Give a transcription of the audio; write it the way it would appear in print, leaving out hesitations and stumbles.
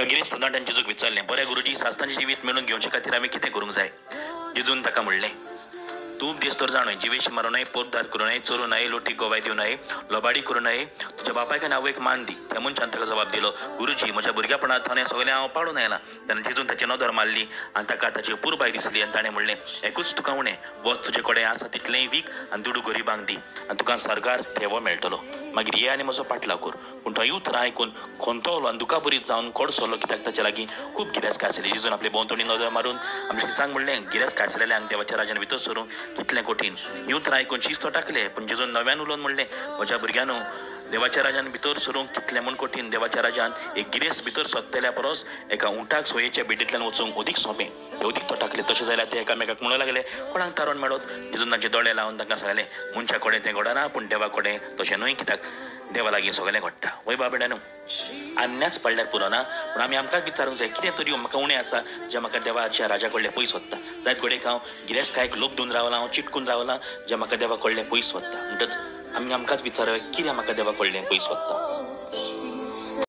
गिरीश तरणाट्यान जेजूक विचारलें, बरें गुरुजी, सास्तांचें जिवीत मेळून घेवचे खातीर आमी कितें करूंक जाय? जेजून ताका म्हणलें, तूं देश तर जाणय, जिवेशी मारूं न्हय, पोरदार करूं न्हय, चोरूं न्हय, लोटीक गोवाय दिवं न्हय, लोबाडी करूं न्हय, तुज्या बापायक आनी आवयक मान दी. त्या मनशान ताका जबाब दिलो, गुरुजी, म्हज्या भुरग्यापणांत हें सगळें हांव पाळून आयलां. तेन्ना जेजून ताची नदर मारली आनी ताका ताची पुरबाय दिसली आनी ताणें म्हणलें, एकूच तुका उणें, वच तुजे कडेन आसा तितलेंय वीक आनी दुडू गरिबांक दी आनी तुका सरकार थेवो मेळटलो. मागीर ये आनी म्हजो पाटलाव कर. पूण तो उतर आयकून खोंतवलो आनी दुखाबरीत जावन कोड सोरलो, कित्याक ताचे लागीं खूब गिरेस्त आसली. जेजून आपले भोंवतणी नदर मारून आमच्या शिसांक म्हणलें, गिरेस्त आसलेल्यांक देवाच्या राज्यान भितर सरूंक कितलें कठीण. तर आयकून शिस्तो टाकले. पूण जेजून नव्यान उलोवन म्हणलें, म्हज्या भुरग्यानो, देवाच्या राज्यान भितर सरूंक कितलें म्हूण कठीण. देवाच्या राज्यान एक गिरेस्त भितर सोदतल्या परस एका उंटाक सोयेच्या बेडींतल्यान वचूंक अदीक सोंपें. ते अदीक तो टाकले. तशें जाल्यार ते एकामेकाक म्हणूं लागले, कोणाक तारण मेळत? जेजून तांचे दोळे लावन तांकां सांगलें, मनशा कडेन तें घडना, पूण देवा कडेन तशें न्हय, कित्याक देवा लागीं सगळें घडटा. वय बाबड्यानो, आन्याच पडल्यार पुरोना, पूण आमी आमकांच विचारूंक जाय, कितें तरी म्हाका उणें आसा जें म्हाका देवाच्या राजा कडलें पयस वता. जायत कडेक हांव गिरेस्तकायेक लोभ दिवन रावलां, हांव चिटकून रावलां, जें म्हाका देवा कडलें पयस वता. म्हणटच आमी आमकांच विचारप, कितें म्हाका देवा कडलें पयस वता.